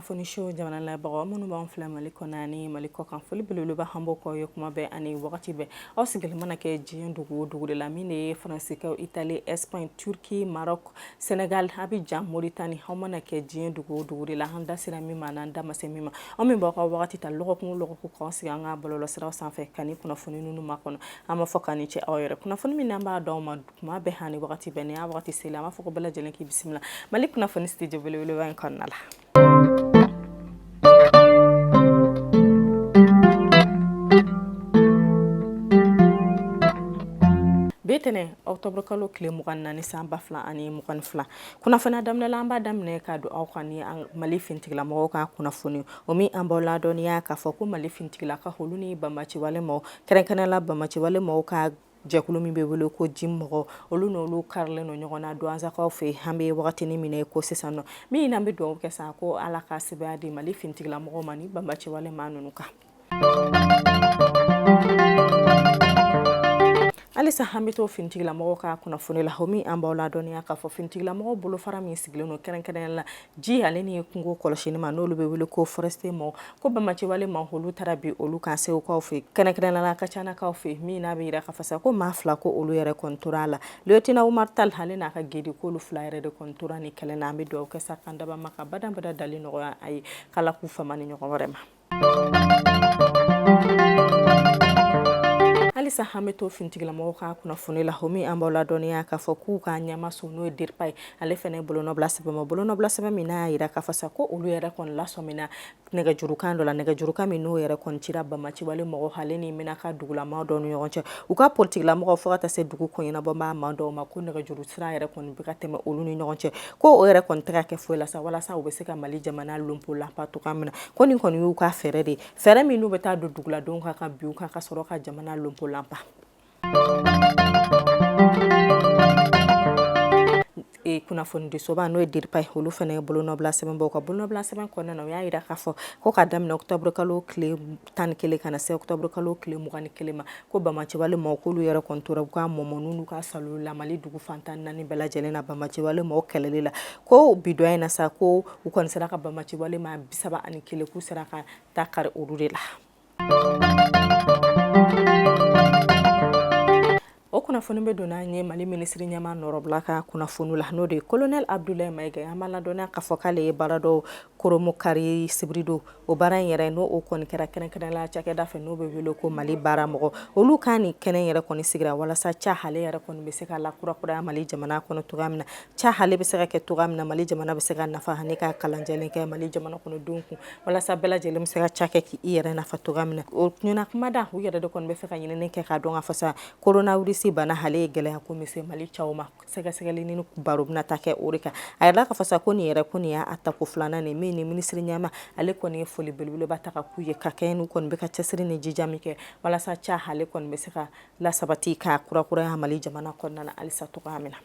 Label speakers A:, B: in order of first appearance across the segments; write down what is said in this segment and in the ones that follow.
A: kunnafoni show jamana labagaw minnu b'an filɛ Mali kɔnɔ ani Mali kɔkan foli belebeleba an b'o k'aw ye kuma bɛɛ ani wagati bɛɛ aw sigilen mana kɛ diɲɛ dugu o dugu de la min de ye Faransikaw, Italie, Espagne, Turquie, Maroc, Sénégal, Abidjan, Mauritanie aw mana kɛ diɲɛ dugu o dugu de la an da sera min ma n'an da ma se min ma aw min b'aw ka wagati ta lɔgɔkun k'aw sigi an ka bɔlɔlɔsiraw sanfɛ ka ni kunnafoni ninnu makɔnɔ an b'a fɔ k'a ni ce aw yɛrɛ kunnafoni min n'an b'a d'aw ma kuma bɛɛ ani wagati bɛɛ ni y'a wagati sela an b'a fɔ ko bɛɛ lajɛlen k'i bisimila Mali kunnafoni studio belebeleba in kɔnɔna la. Betene octobre kalo kile 24 san 2022 kunnafoni daminɛ an b'a daminɛ ka don aw kan ni Mali fintigila mɔgɔw ka kunnafoni o min an b'aw ladɔniya k'a fɔ ko Mali fintigila ka holu ni bamaciwale mɔgɔw kɛrɛnkɛrɛnnenya bamaciwale mɔgɔw ka jɛkulu min bɛ wele ko jim mɔgɔ olu n'olu karilen no ɲɔgɔn na Douanzakaw fɛ an bɛ wagatini minɛ ko sisan nɔ min n'an bɛ dugawu kɛ sa ko Ala ka sebaya di Mali fintigila mɔgɔw ma ni bamaciwale maa ninnu kan. Alisa hamito fintigila mɔgɔw ka kunnafoni la homi an b'aw ladɔniya k'a fɔ fintigila mɔgɔw bolo fara min sigilen no kɛrɛnkɛrɛnnenya la ji ale ni kungo kɔlɔsini ma n'olu bɛ wele ko forestier mɔgɔw ko bamaciwale ma olu taara bi olu kan segukaw fɛ kɛrɛnkɛrɛnnenya la kacanakaw fɛ min n'a bɛ yira k'a fɔ sa ko maa fila ko olu yɛrɛ kɔni tora la Lieutenant Umar Tal ale n'a ka gedi k'olu fila yɛrɛ de kɔni tora ni kɛlɛ na an bɛ dugawu kɛ sa kan daba ma ka badabada dali nɔgɔya a ye k'Ala k'u fama ni ɲɔgɔn wɛrɛ ma. Alisa hameto fintigila mɔgɔw ka kunnafoni la homi an b'aw ladɔniya k'a fɔ k'u ka ɲɛmaso n'o ye Deripa ye ale fɛnɛ bolonɔbila sɛbɛn min n'a yira k'a fɔ sa ko olu yɛrɛ kɔni lasɔmina nɛgɛjurukan dɔ la nɛgɛjurukan min n'o yɛrɛ kɔni cira bamaciwale mɔgɔw ale ni Minaka dugulamaw dɔw ni ɲɔgɔn cɛ u ka politigila mɔgɔw fo ka taa se dugu kɔɲɛnabɔnbaa maa dɔw ma ko nɛgɛjuru sira yɛrɛ kɔni bɛ ka tɛmɛ olu ni ɲɔgɔn cɛ ko o yɛrɛ kɔni tɛ ka kɛ foyi la sa walasa u bɛ se ka Mali jamana lompo lanpa togoya min na ko nin kɔni y'u ka fɛɛrɛ de fɛɛrɛ min n'u bɛ taa don duguladenw kan ka bin u kan ka sɔrɔ ka jamana lompo lanpa. Kunnafoni di soba n'o ye Deripa ye olu fɛnɛ ye bolonɔbila sɛbɛn bɔ u ka bolonɔbila sɛbɛn kɔnɔna na u y'a yira k'a fɔ ko ka daminɛ octobre kalo tile 11 ka na se octobre kalo tile 21 ma ko bamaciwale mɔgɔw k'olu yɛrɛ kɔni tora u ka mɔmɔnu n'u ka salo la Mali dugu fantan naani bɛɛ lajɛlen na bamaciwale mɔgɔw kɛlɛli la ko bidɔn in na sa ko u kɔni sera ka bamaciwale maa 31 k'u sera ka taa kari olu de la. O kunnafoni bɛ donna an ye Mali minisiri ɲɛma nɔrɔbila ka kunnafoni la n'o de ye Colonel Abdoulaye Maiga an b'a ladɔniya k'a fɔ k'ale ye baara dɔw koromo kari sibirido o baara in yɛrɛ n'o kɔni kɛra kɛrɛnkɛrɛnnenya cakɛda fɛ n'o bɛ wele ko Mali baara mɔgɔ olu ka ni kɛnɛ yɛrɛ kɔni sigira walasa hale yɛrɛ kɔni bɛ se ka lakurakuraya Mali jamana kɔnɔ togoya min na hale bɛ se ka kɛ togoya min na Mali jamana bɛ se ka nafa ani ka kalanjɛlen kɛ Mali jamana kɔnɔdenw kun walasa bɛɛ lajɛlen bɛ se ka cakɛ k'i yɛrɛ nafa togoya min na o ɲɛna kumada u yɛrɛ de kɔni bɛ fɛ ka ɲinini kɛ k'a dɔn k'a fɔ sa coronavirus bana hale ye gɛlɛya ko min se Mali cɛw ma sɛgɛsɛgɛli ni baro bɛna ta kɛ o de kan a yɛrɛ k'a fɔ sa ko nin yɛrɛ ko nin y'a tako filanan nin min ni minisiri ɲɛma ale kɔni ye foli belebeleba ta ka k'u ye ka kɛ n'u kɔni bɛ ka cɛsiri ni jija min kɛ walasa hale kɔni bɛ se ka lasabati ka kurakuraya Mali jamana kɔnɔna na halisa togoya min na.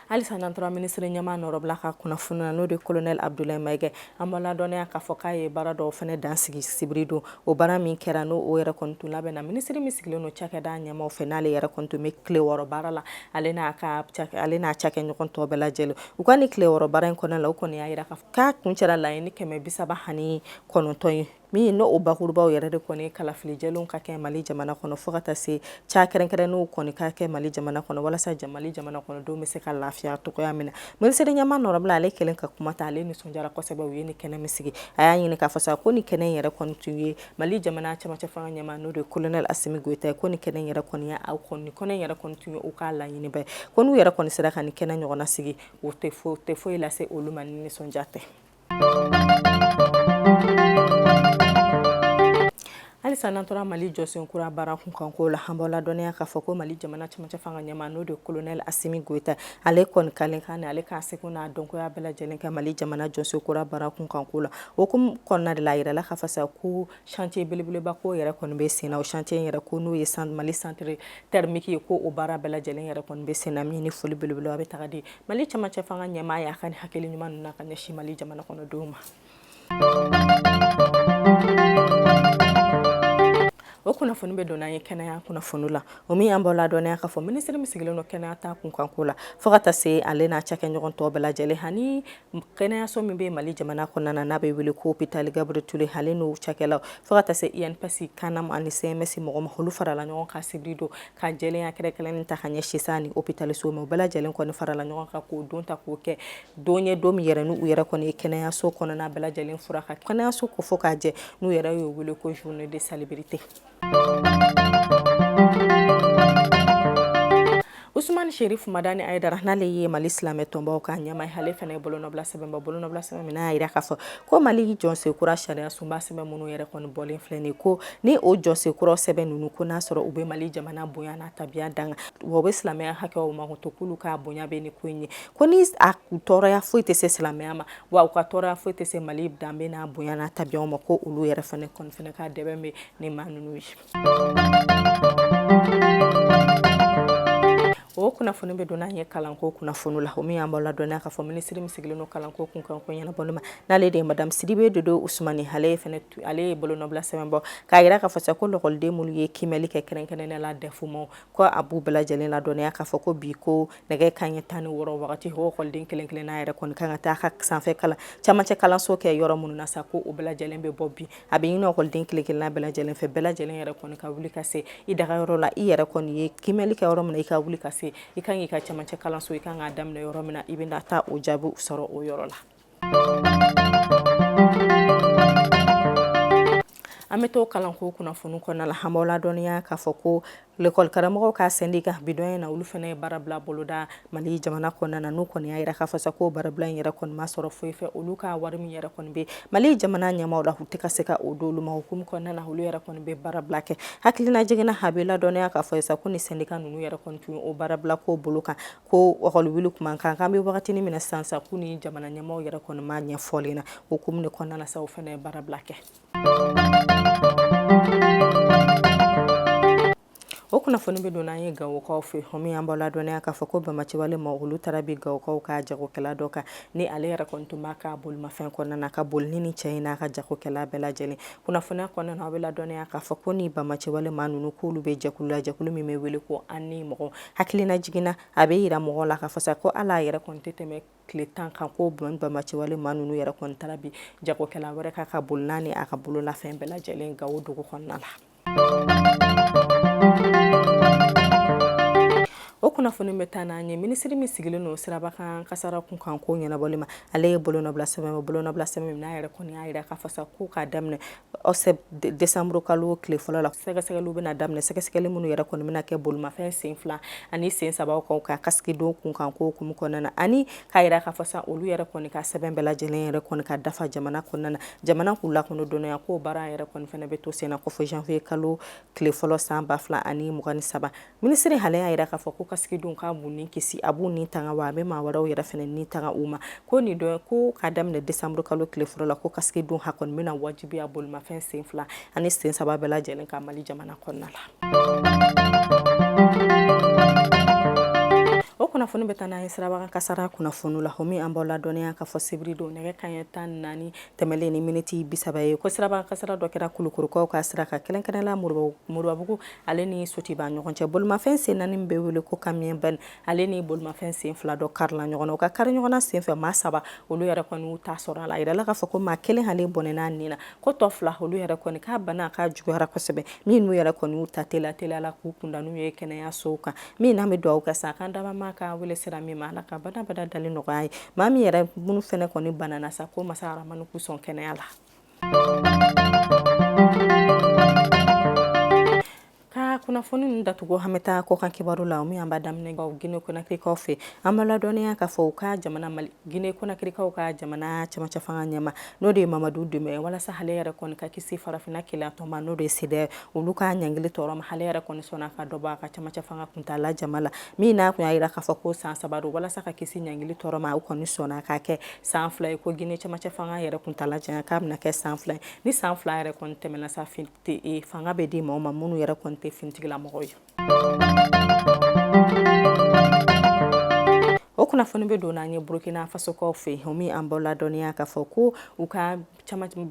A: Halisa n'an tora minisiri ɲɛma nɔrɔbila ka kunnafoni na n'o de Colonel Abdoulaye Maiga an b'a ladɔniya k'a fɔ k'a ye baara dɔw fɛnɛ dansigi sibiri don o baara min kɛra n'o o yɛrɛ kɔni tun labɛnna minisiri min sigilen no cakɛda ɲɛmaw fɛ n'ale yɛrɛ kɔni tun bɛ tile 6 baara la ale n'a cakɛ ɲɔgɔn tɔw bɛɛ lajɛlen u ka ni tile 6 baara in kɔnɔna la o kɔni y'a yira k'a kun cɛra laɲini 139 ye min n'o bakurubaw yɛrɛ de kɔni kalafili jɛlenw ka kɛ Mali jamana kɔnɔ fo ka taa se kɛrɛnkɛrɛnnenw kɔni ka kɛ Mali jamana kɔnɔ walasa Mali jamana kɔnɔdenw bɛ se ka lafiya togoya min na minisiri ɲɛma nɔrɔbila ale kelen ka kuma ta ale nisɔndiyara kosɛbɛ u ye ni kɛnɛ min sigi a y'a ɲini k'a fɔ sa ko ni kɛnɛ in yɛrɛ kɔni tun ye Mali jamana cɛmancɛ fanga ɲɛma n'o de Colonel Assimi Goïta ye ko ni kɛnɛ in yɛrɛ kɔni ye ni kɔnɛ in yɛrɛ kɔni tun ye u ka laɲini bɛɛ ko n'u yɛrɛ kɔni sera ka ni kɛnɛ ɲɔgɔnna sigi o tɛ foyi lase olu ma ni nisɔndiya tɛ. Halisa n'an tora Mali jɔsen kura baara kunkanko la an b'aw ladɔniya k'a fɔ ko Mali jamana cɛmancɛ fanga ɲɛma n'o de Colonel Assimi Goïta ale kɔni kalen kan ale k'a seko n'a dɔnkoya bɛɛ lajɛlen kɛ Mali jamana jɔsen kura baara kunkanko la o kɔnɔna de la a yirala k'a fɔ sa ko chantier belebeleba ko yɛrɛ kɔni bɛ sen na o chantier in yɛrɛ ko n'o ye Mali centre thermique ye ko o baara bɛɛ lajɛlen yɛrɛ kɔni bɛ sen na min ni foli belebeleba bɛ taga di Mali cɛmancɛ fanga ɲɛma y'a ka ni hakili ɲuman ninnu na ka ɲɛsin Mali jamana kɔnɔdenw ma. O kunnafoni bɛ donna ye kɛnɛya kunnafoni la o min an bɔra dɔnniya k'a fɔ minisiri min sigilen don kɛnɛya ta kunkanko la fo ka taa se ale n'a cakɛɲɔgɔn tɔw bɛɛ lajɛlen hani kɛnɛyaso min bɛ Mali jamana kɔnɔna na n'a bɛ wele ko hôpital Gabriel Ture ale n'o cakɛlaw fo ka taa se INPS Kanam ani CMS mɔgɔ ma olu farala ɲɔgɔn kan sibiri don ka jɛlenya kɛrɛnkɛrɛnnen ta ka ɲɛsin sa ni hôpital so ma u bɛɛ lajɛlen kɔni farala ɲɔgɔn kan k'o don ta k'o kɛ don ye don min yɛrɛ n'u yɛrɛ kɔni ye kɛnɛyaso kɔnɔna bɛɛ lajɛlen fura ka kɛnɛyaso ko fo k'a jɛ n'u yɛrɛ y'o wele ko journée de salubrité. Usman Sherif Madani Aidara n'ale ye Mali silamɛ tɔnbaw ka ɲɛma ale fana ye bolonɔbila sɛbɛn min n'a yira k'a fɔ ko Mali jɔnsekura sariya sunba sɛbɛn minnu yɛrɛ kɔni bɔlen filɛ nin ye ko ni o jɔnsekura sɛbɛn ninnu ko n'a sɔrɔ u bɛ Mali jamana bonya n'a tabiya danga wa u bɛ silamɛya hakɛw ma to k'olu ka bonya bɛ ni ko in ye ko ni a tɔɔrɔya foyi tɛ se silamɛya ma wa u ka tɔɔrɔya foyi tɛ se Mali danbe n'a bonya n'a tabiyaw ma ko olu yɛrɛ fana ka dɛbɛn bɛ ni maa ninnu ye. O kunnafoni bɛ donna ye kalanko kunnafoni la o min an b'aw ladɔnniya k'a fɔ minisiri min sigilen don kalanko kunkanko ɲɛnabɔli ma n'ale de ye madame Sidibe Dodo Usmani ale ye bolonɔbila sɛbɛn bɔ k'a yira k'a fɔ ko lɔgɔliden minnu ye kimɛli kɛ kɛrɛnkɛrɛnnenya la DEF-ma ko a b'u bɛɛ lajɛlen ladɔnniya k'a fɔ ko bi ko nɛgɛ kanɲɛ 16 wagati o lɔgɔliden kelen n'a yɛrɛ kɔni kan ka taa ka sanfɛ kalan camancɛ kalanso kɛ yɔrɔ minnu na sa ko o bɛɛ lajɛlen bɛ bɔ bi a bɛ ɲini lɔgɔliden kelen bɛɛ lajɛlen fɛ bɛɛ lajɛlen yɛrɛ kɔni ka wuli ka se i dagayɔrɔ la i yɛrɛ kɔni ye kimɛli kɛ yɔrɔ min na i ka wuli ka se i kan k'i ka camancɛ kalanso i kan k'a daminɛ yɔrɔ min na i bɛna taa o jaabi sɔrɔ o yɔrɔ la. An bɛ to kalanko kunnafoni kɔnɔna la an b'aw ladɔnniya k'a fɔ ko l'école karamɔgɔw ka syndicat bidon in na olu fana ye baara bila boloda Mali jamana kɔnɔna na n'u kɔni y'a yira k'a fɔ ko baara bila in yɛrɛ kɔni ma sɔrɔ foyi fɛ olu ka wari min yɛrɛ kɔni bɛ Mali jamana ɲɛmaaw la u tɛ ka se ka o d'olu ma hukumu kɔnɔna na olu yɛrɛ kɔni bɛ baara bila kɛ hakilina jiginna a bɛ ladɔnniya k'a fɔ ko ni syndicat ninnu yɛrɛ kɔni tun o baara bila ko bolo kan ko école wuli kuma kan k'an bɛ wagatinin min na sisan k'u ni jamana ɲɛmaaw yɛrɛ kɔni ma ɲɛfɔlen na hukumu de kɔnɔna na sa o fana ye baara bila kɛ. O kunnafoni bɛ donna an ye Gawokaw fɛ o min an b'aw ladɔnniya k'a fɔ ko Bamaciwale ma olu taara bi Gawokaw ka jagokɛla dɔ kan ni ale yɛrɛ kɔni tun b'a ka bolimafɛn kɔnɔna na ka boli ni cɛ in n'a ka jagokɛla bɛɛ lajɛlen kunnafoniya kɔnɔna na aw bɛ ladɔnniya k'a fɔ ko ni Bamaciwale maa ninnu k'olu bɛ jɛkulu la jɛkulu min bɛ wele ko an ni mɔgɔ hakilina jiginna a bɛ yira mɔgɔw la k'a fɔ ko ala yɛrɛ kɔni tɛ tɛmɛ tile 10 kan ko Bamaciwale maa ninnu yɛrɛ kɔni taara bi jagokɛla wɛrɛ k'a ka boli n'a ni a ka bololafɛn bɛɛ lajɛlen Gawo dugu kɔnɔna la. O kunnafoni bɛ taa n'an ye minisiri min sigilen don Sirabakan kasara kunkanko ɲɛnabɔli ma ale ye bolonɔbila sɛbɛn min n'a yɛrɛ kɔni y'a yira k'a fɔ ko k'a daminɛ décembre kalo tile fɔlɔ la sɛgɛsɛgɛliw bɛna daminɛ sɛgɛsɛgɛli minnu yɛrɛ kɔni bɛna kɛ bolimafɛn sen 2 ani sen 3 kan ka kasiki don kunkanko hukumu kɔnɔna na ani k'a yira k'a fɔ olu yɛrɛ kɔni ka sɛbɛn bɛɛ lajɛlen yɛrɛ kɔni ka dafa jamana kɔnɔna na jamana k'u lakɔnɔdɔnnenya k'o baara yɛrɛ kɔni fana bɛ to sen na kɔfɛ janvier kalo tile fɔlɔ san 2023 minisiri hale y'a yira k'a fɔ ko kasiki don k'a b'u ni kisi a b'u ni tanga wa a bɛ maa wɛrɛw yɛrɛ fana ni tanga u ma ko nin dɔn ko k'a daminɛ décembre kalo tile fɔlɔ la ko kasiki don ha kɔni bɛna wajibiya bolimafɛn sen 2 ani sen 3 bɛɛ lajɛlen ka Mali jamana kɔnɔna la. O kunnafoni bɛ taa n'an ye Sirabakan kasara kunnafoni la o min an b'aw ladɔnniya k'a fɔ sibiri don nɛgɛ kanɲɛ 14 tɛmɛlen ni miniti 30 ye ko Sirabakan kasara dɔ kɛra Kulukorokaw ka sira kan kɛrɛnkɛrɛnnenya Moribabugu ale ni Sotiba ɲɔgɔn cɛ bolimafɛn sen 4 min bɛ wele ko camion ban ale ni bolimafɛn sen 2 dɔ karila ɲɔgɔn na o ka kari ɲɔgɔn na sen fɛ maa 3 olu yɛrɛ kɔni y'u ta sɔrɔ a la yirala k'a fɔ ko maa 1 hali bɔnɛ n'a nin na ko tɔ 2 olu yɛrɛ kɔni k'a bana k'a juguyara kosɛbɛ min n'u yɛrɛ kɔni y'u ta teliya la k'u kunda n'u ye kɛnɛyasow kan min n'an bɛ dugawu kɛ sa k'an daba ka wele sira min ma ala ka badabada dali nɔgɔya ye maa min yɛrɛ minnu fɛnɛ kɔni banana sa ko masa aramani k'u sɔn kɛnɛya la. Kunnafoni ninnu datugu an bɛ taa kɔkan kibaru la o min an b'a daminɛ Guinée Conakrykaw fɛ an b'a ladɔnniya k'a fɔ u ka jamana Guinée Conakrykaw ka jamana camancɛ fanga ɲɛma n'o de ye Mamadu Dembele walasa ale yɛrɛ kɔni ka kisi farafinna kɛlɛyatɔ ma n'o de ye CEDEAO olu ka ɲangili tɔɔrɔ ma ale yɛrɛ kɔni sɔnna ka dɔ bɔ a ka camancɛ fanga kuntala jama la min n'a kun y'a yira k'a fɔ ko san 3 don walasa ka kisi ɲangili tɔɔrɔ ma u kɔni sɔnna k'a kɛ san 2 ye ko Guinée camancɛ fanga yɛrɛ kuntala janya k'a bɛna kɛ san 2 ye ni san 2 yɛrɛ kɔni tɛmɛna sa fanga bɛ di maaw ma minnu yɛrɛ kɔni tɛ finitigilamɔgɔw ye. O kunnafoni be donna an ye Burkina Faso kaw fe homi an bɔla dɔniya ka fɔ ko u ka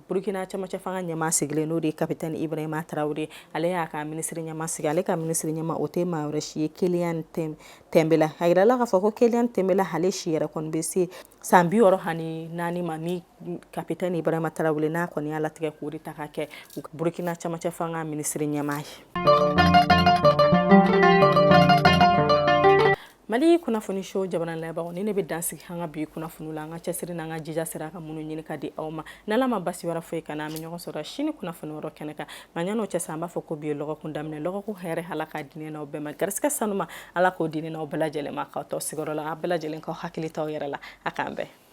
A: Burkina camancɛ fanga ɲɛmaa sigilen n'o de Capitaine Ibrahima Traoré ale y'a ka ministre ɲɛmaa sigi ale ka ministre ɲɛmaa o tɛ maa wɛrɛ si ye Kylian Tembela a yirala ka fɔ ko Kylian Tembela ale si yɛrɛ kɔni bɛ se san 64 ma ni Capitaine Ibrahima Traoré n'a kɔni y'a latigɛ k'o de ta ka kɛ Burkina camancɛ fanga ministre ɲɛmaa ye. Mali kunnafoni show jamana laban ni ne bɛ dansigi hanga bi kunnafoni la an ka cɛsiri n'an ka jija sira ka munun ɲini ka di aw ma n'ala ma basi wɛrɛ foyi kana an bɛ ɲɔgɔn sɔrɔ sini kunnafoni wɛrɛ kɛnɛ kan nka ɲan'o cɛ sa an b'a fɔ ko bi ye lɔgɔkun daminɛ lɔgɔkun hɛrɛ Ala ka diinɛ n'aw bɛɛ ma garisɛgɛ sanuma Ala k'o diinɛ n'aw bɛɛ lajɛlen ma k'aw to sigiyɔrɔ la a bɛɛ lajɛlen k'aw hakili t'aw yɛrɛ la a k'an bɛn